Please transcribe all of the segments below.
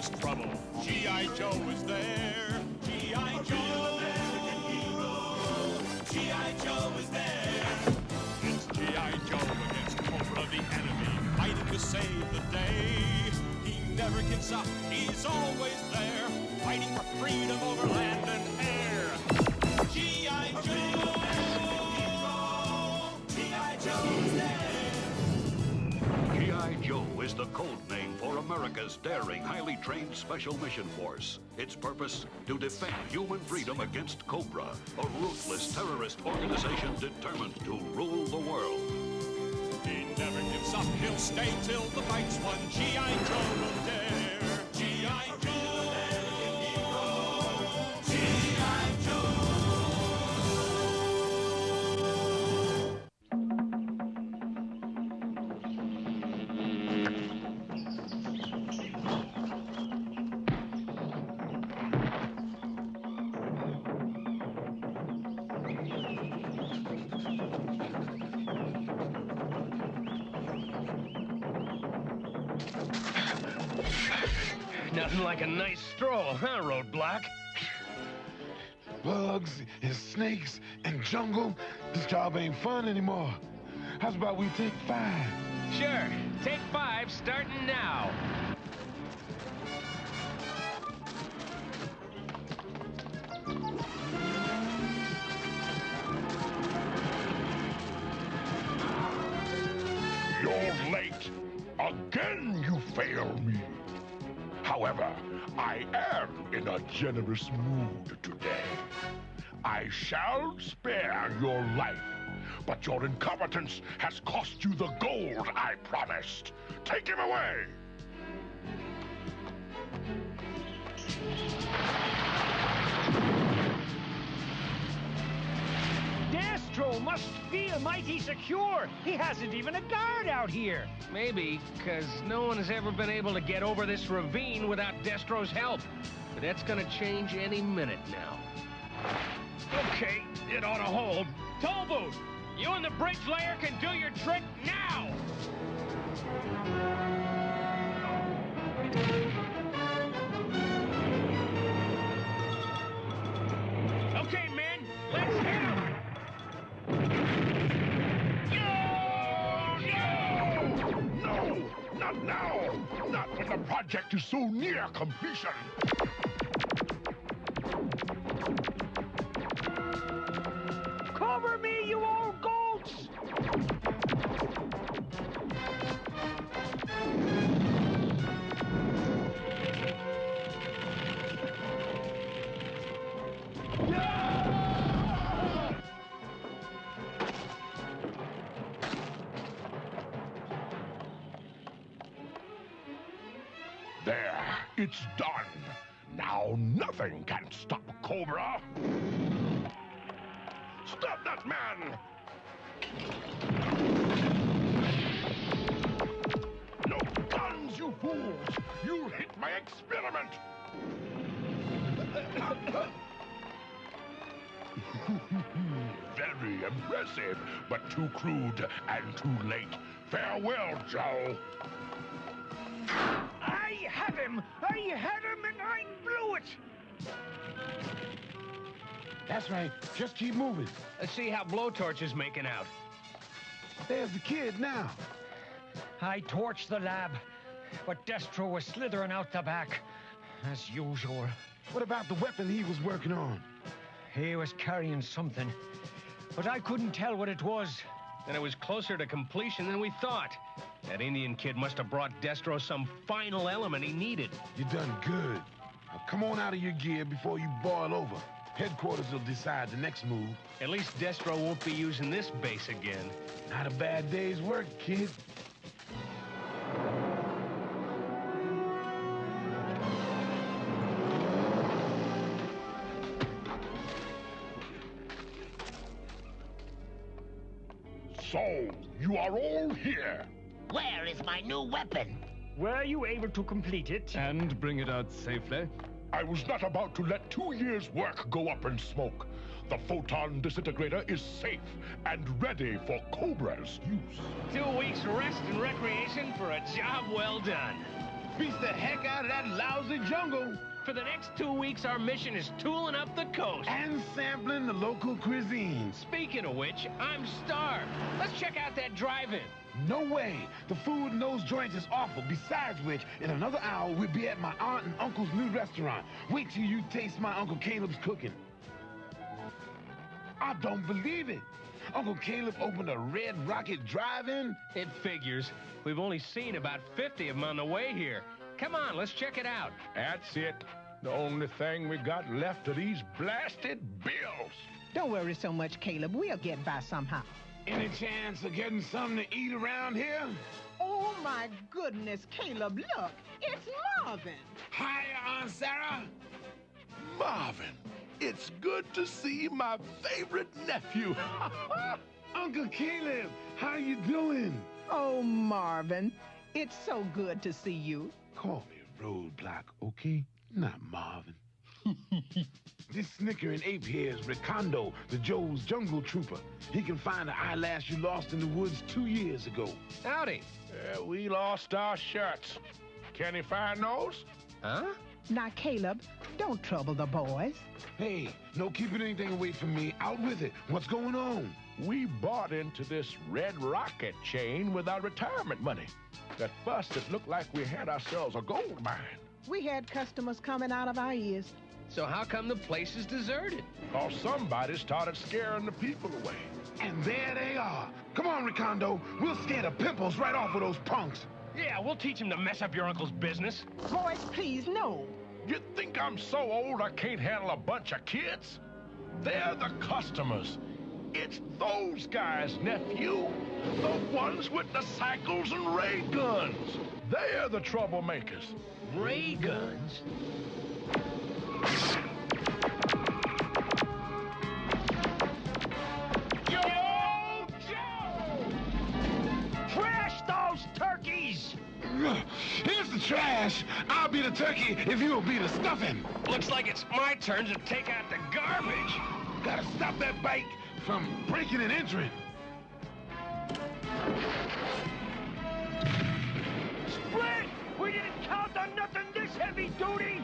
cause trouble. G.I. Joe is there. G.I. Joe, American hero. G.I. Joe is there. It's G.I. Joe against Cobra the enemy, fighting to save the day. He never gives up, he's always there, fighting for freedom over land and air. G.I. Joe, G.I. Joe is there. G.I. Joe is the code name for America's daring, highly trained Special Mission Force. Its purpose, to defend human freedom against Cobra, a ruthless terrorist organization determined to rule the world. He never gives up, he'll stay till the fight's won. G.I. Joe will dare. G.I. Joe, American hero. G.I. Joe. Nothing like a nice stroll, huh, Roadblock? Bugs and snakes and jungle. This job ain't fun anymore. How's about we take 5? Sure. Take 5 starting now. You're late. Again you fail me. However, I am in a generous mood today. I shall spare your life, but your incompetence has cost you the gold I promised. Take him away! Destro must feel mighty secure. He hasn't even a guard out here. Maybe, because no one has ever been able to get over this ravine without Destro's help. But that's gonna change any minute now. Okay, it ought to hold. Tollbooth, you and the bridge layer can do your trick now! Okay, men, let's hit him! No! Not now! Not when the project is so near completion! Cover me, you old goats! There, it's done. Now nothing can stop Cobra. Stop that man! No guns, you fools! You hit my experiment! Very impressive, but too crude and too late. Farewell, Joe. I had him and I blew it! That's right. Just keep moving. Let's see how Blowtorch is making out. There's the kid now. I torched the lab, but Destro was slithering out the back, as usual. What about the weapon he was working on? He was carrying something, but I couldn't tell what it was. And it was closer to completion than we thought. That Indian kid must have brought Destro some final element he needed. You done good. Now come on out of your gear before you boil over. Headquarters will decide the next move. At least Destro won't be using this base again. Not a bad day's work, kid. So, you are all here. Where is my new weapon? Were you able to complete it? And bring it out safely? I was not about to let 2 years' work go up in smoke. The photon disintegrator is safe and ready for Cobra's use. 2 weeks rest and recreation for a job well done. beats the heck out of that lousy jungle. For the next 2 weeks, our mission is tooling up the coast. And sampling the local cuisines. Speaking of which, I'm starved. Let's check out that drive-in. No way. The food in those joints is awful. Besides which, in another hour, we'll be at my aunt and uncle's new restaurant. Wait till you taste my Uncle Caleb's cooking. I don't believe it. Uncle Caleb opened a Red Rocket drive-in? It figures. We've only seen about 50 of them on the way here. Come on, let's check it out. That's it. The only thing we got left of these blasted bills. Don't worry so much, Caleb. We'll get by somehow. Any chance of getting something to eat around here? Oh, my goodness, Caleb, look. It's Marvin. Hi, Aunt Sarah. Marvin, it's good to see my favorite nephew. Uncle Caleb, how you doing? Oh, Marvin, it's so good to see you. Call me Roadblock, okay? Not Marvin. This snickering ape here is Ricondo, the Joe's jungle trooper. He can find the eyelash you lost in the woods 2 years ago. Howdy. We lost our shirts. Can he find those? Huh? Now, Caleb, don't trouble the boys. Hey, no keeping anything away from me. Out with it. What's going on? We bought into this Red Rocket chain with our retirement money. At first, it looked like we had ourselves a gold mine. We had customers coming out of our ears. So how come the place is deserted? Or somebody started scaring the people away. And there they are. Come on, Ricondo. We'll scare the pimples right off of those punks. Yeah, we'll teach him to mess up your uncle's business. Boys, please, no. You think I'm so old I can't handle a bunch of kids? They're the customers. It's those guys, nephew. The ones with the cycles and ray guns. They're the troublemakers. Ray guns? Yo, Joe! Trash those turkeys! Here's the trash. I'll be the turkey if you'll be the stuffing. Looks like it's my turn to take out the garbage. Gotta stop that bike from breaking and entering. Split! We didn't count on nothing this heavy duty!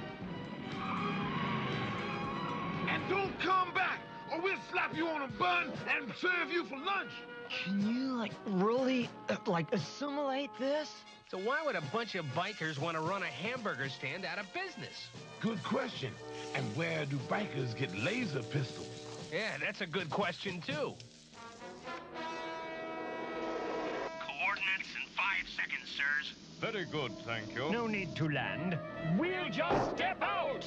And don't come back, or we'll slap you on a bun and serve you for lunch. Can you, really, assimilate this? So why would a bunch of bikers want to run a hamburger stand out of business? Good question. And where do bikers get laser pistols? Yeah, that's a good question, too. Coordinates in 5 seconds, sirs. Very good, thank you. No need to land. We'll just step out!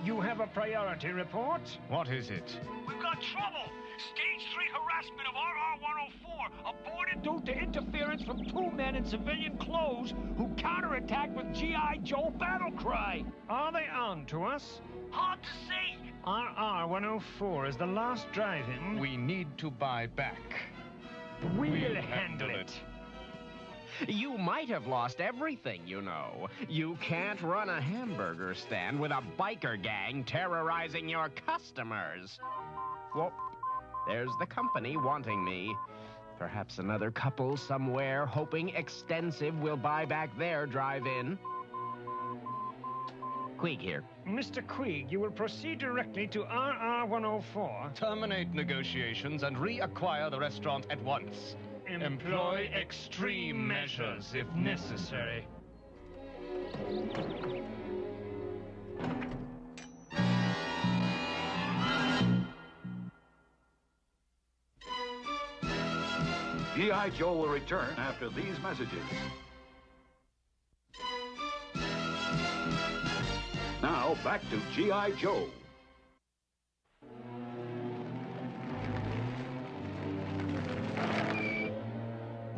You have a priority report? What is it? We've got trouble! Stage 3 harassment of RR-104 aborted due to interference from 2 men in civilian clothes who counterattacked with G.I. Joe battle cry. Are they on to us? Hard to say. RR-104 is the last drive-in. We need to buy back. We'll handle it. You might have lost everything, you know. You can't run a hamburger stand with a biker gang terrorizing your customers. Whoop. There's the company wanting me. Perhaps another couple somewhere hoping Extensive will buy back their drive-in. Queeg here. Mr. Queeg, you will proceed directly to RR-104. Terminate negotiations and reacquire the restaurant at once. Employ extreme measures if necessary. G.I. Joe will return after these messages. Now, back to G.I. Joe.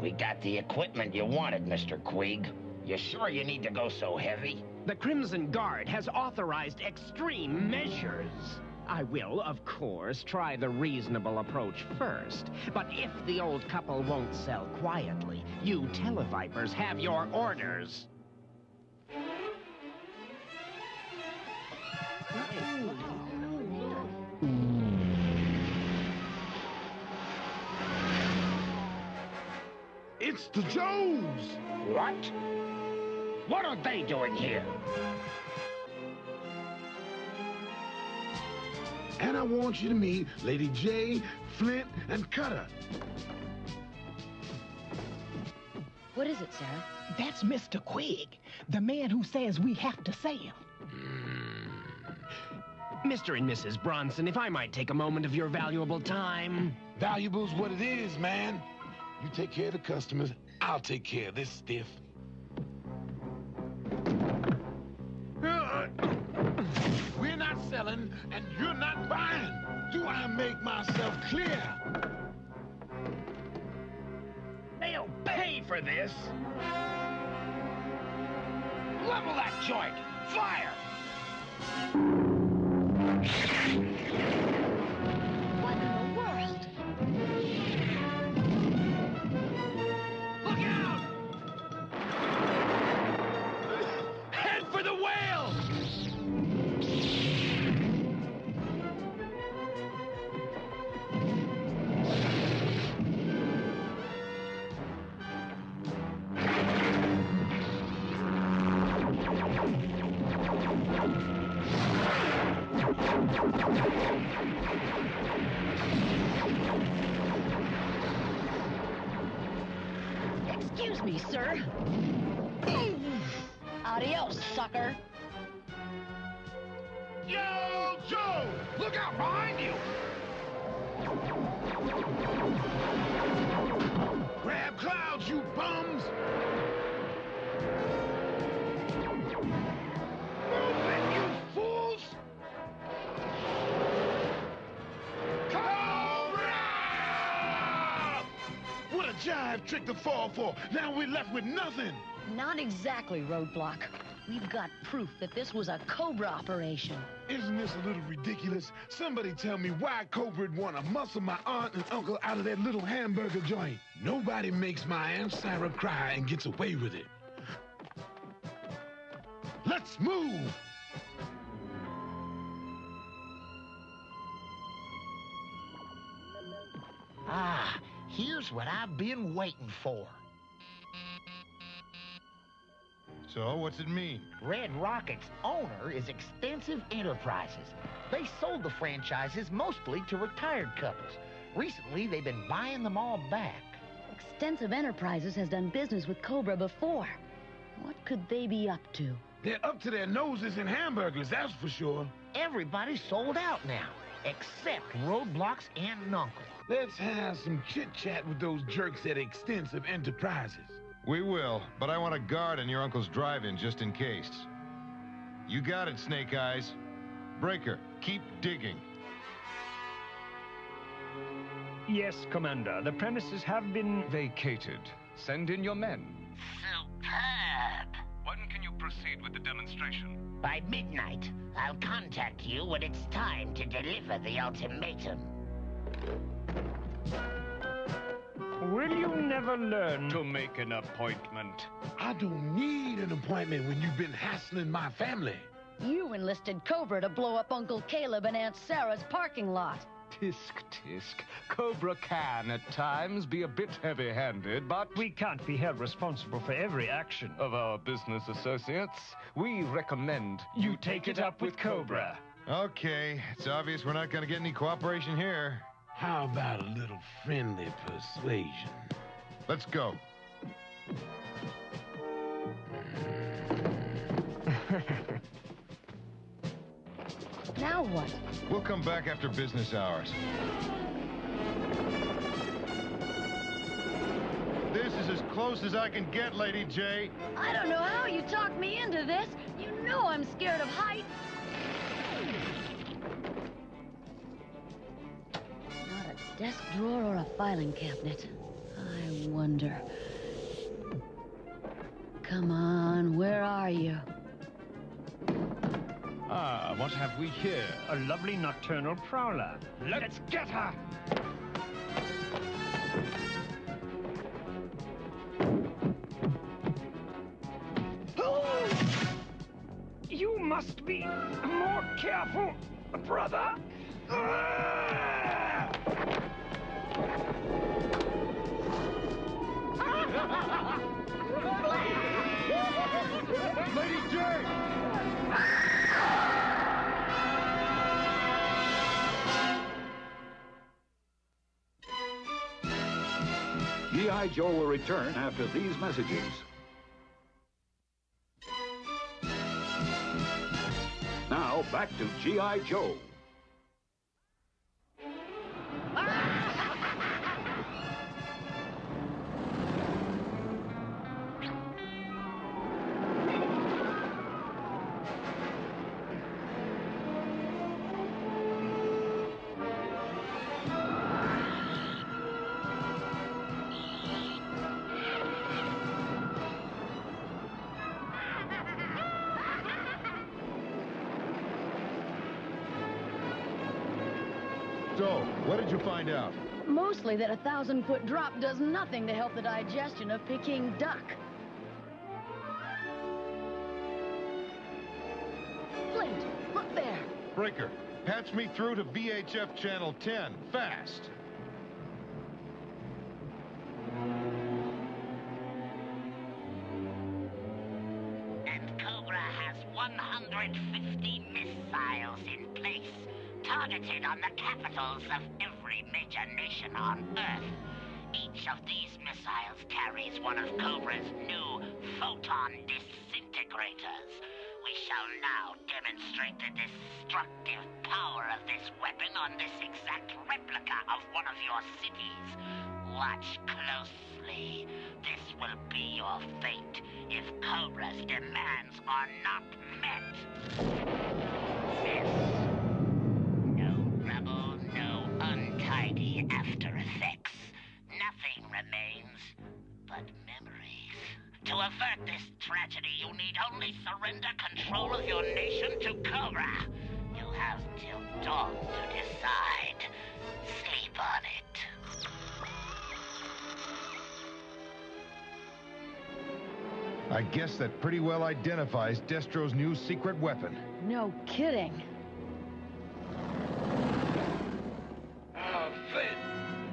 We got the equipment you wanted, Mr. Queeg. You sure you need to go so heavy? The Crimson Guard has authorized extreme measures. I will, of course, try the reasonable approach first. But if the old couple won't sell quietly, you Televipers have your orders. It's the Joes! What? What are they doing here? And I want you to meet Lady J, Flint, and Cutter. What is it, Sarah? That's Mr. Quigg, the man who says we have to sail. Mr. and Mrs. Bronson, if I might take a moment of your valuable time. Valuable's what it is, man. You take care of the customers, I'll take care of this stiff. We're not selling, and you're not buying. Do I make myself clear? They'll pay for this. Level that joint. Fire! What in the world? Look out! Head for the whale! Excuse me, sir. Adios, sucker. Yo, Joe! Look out behind you! Grab clouds, you bums! Move it, you fools! Cobra! What a jive trick to fall for! Now we're left with nothing! Not exactly, Roadblock. We've got proof that this was a Cobra operation. Isn't this a little ridiculous? Somebody tell me why Cobra'd want to muscle my aunt and uncle out of that little hamburger joint. Nobody makes my Aunt Sarah cry and gets away with it. Let's move! Ah, here's what I've been waiting for. So, what's it mean? Red Rocket's owner is Extensive Enterprises. They sold the franchises mostly to retired couples. Recently, they've been buying them all back. Extensive Enterprises has done business with Cobra before. What could they be up to? They're up to their noses in hamburgers, that's for sure. Everybody's sold out now, except Roadblock's aunt and uncle. Let's have some chit-chat with those jerks at Extensive Enterprises. We will, but I want a guard in your uncle's drive-in just in case. You got it, Snake Eyes. Breaker, keep digging. Yes, Commander. The premises have been Vacated. Send in your men. Superb! When can you proceed with the demonstration? By midnight, I'll contact you when it's time to deliver the ultimatum. Will you never learn To make an appointment. I don't need an appointment when you've been hassling my family. You enlisted Cobra to blow up Uncle Caleb and Aunt Sarah's parking lot. Tisk, tisk. Cobra can, at times, be a bit heavy-handed, but We can't be held responsible for every action of our business associates, we recommend you take it up with Cobra. Okay, it's obvious we're not gonna get any cooperation here. How about a little friendly persuasion? Let's go. Now what? We'll come back after business hours. This is as close as I can get, Lady J. I don't know how you talked me into this. You know I'm scared of heights. Not a desk drawer or a filing cabinet. I wonder. Come on, where are you? Ah, what have we here? A lovely nocturnal prowler. Let's get her! You must be more careful, brother. Lady Jane! G.I. Joe will return after these messages. Now, back to G.I. Joe. So, what did you find out? Mostly that a 1,000-foot drop does nothing to help the digestion of Peking duck. Flint, look there. Breaker, patch me through to VHF Channel 10, fast. And Cobra has 150 missiles in place, targeted on the capitals of every major nation on Earth. Each of these missiles carries one of Cobra's new photon disintegrators. We shall now demonstrate the destructive power of this weapon on this exact replica of one of your cities. Watch closely. This will be your fate if Cobra's demands are not met. This. No rubble, no untidy after effects. Nothing remains but memories. To avert this tragedy, you need only surrender control of your nation to Cobra. You have till dawn to decide. Sleep on it. I guess that pretty well identifies Destro's new secret weapon. No kidding. Flint,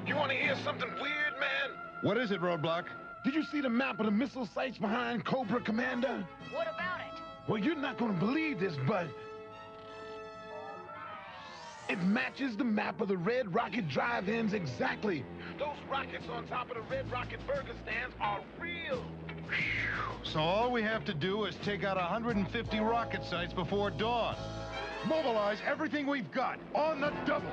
you want to hear something weird, man? What is it, Roadblock? Did you see the map of the missile sites behind Cobra, Commander? What about it? Well, you're not going to believe this, but it matches the map of the Red Rocket drive-ins exactly. Those rockets on top of the Red Rocket burger stands are real. So all we have to do is take out 150 rocket sites before dawn. Mobilize everything we've got on the double.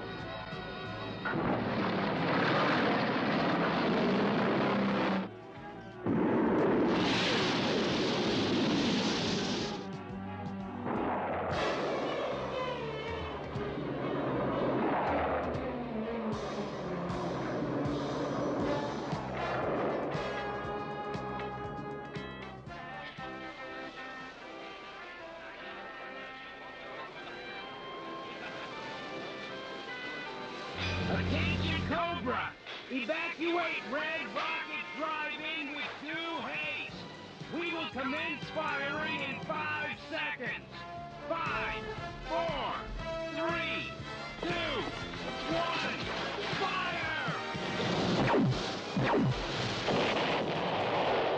Attention, Cobra! Evacuate Red Rocket Drive-In with due haste! We will commence firing in 5 seconds. 5, 4, 3, 2, 1, fire!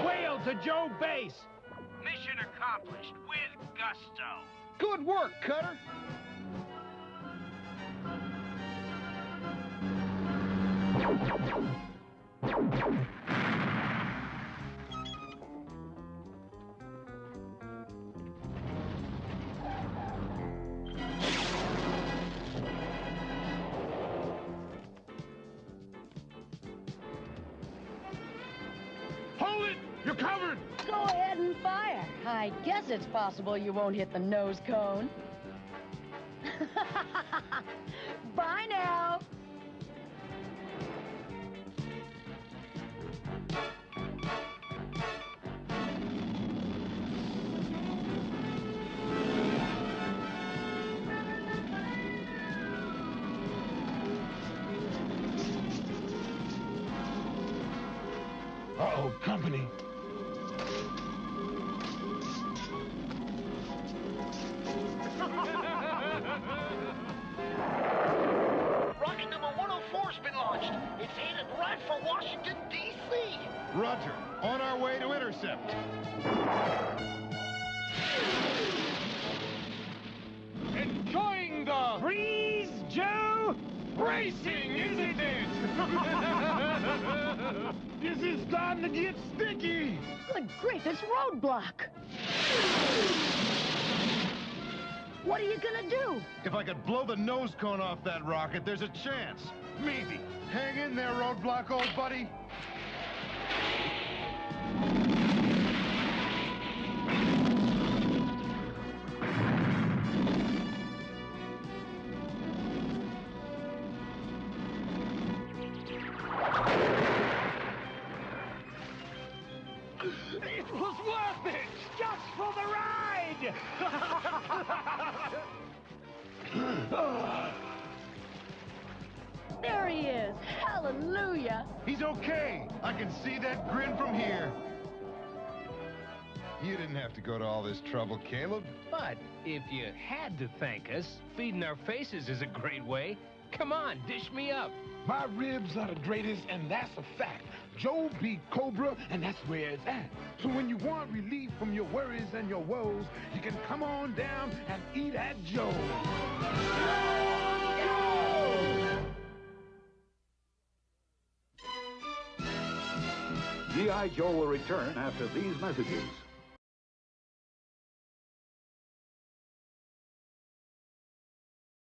Whale to Joe Base! Mission accomplished with gusto. Good work, Cutter. Hold it! You're covered! Go ahead and fire. I guess it's possible you won't hit the nose cone. Bye now. Uh-oh, company. Roger. On our way to intercept. Enjoying the breeze, Joe? Racing, isn't it? This is starting to get sticky. Good grief, it's Roadblock. What are you gonna do? If I could blow the nose cone off that rocket, there's a chance. Maybe. Hang in there, Roadblock, old buddy. It was worth it, just for the ride! There he is. Hallelujah. He's okay. I can see that grin from here. You didn't have to go to all this trouble, Caleb. But if you had to thank us, feeding our faces is a great way. Come on, dish me up. My ribs are the greatest, and that's a fact. Joe beat Cobra, and that's where it's at. So when you want relief from your worries and your woes, you can come on down and eat at Joe's. G.I. Joe will return after these messages.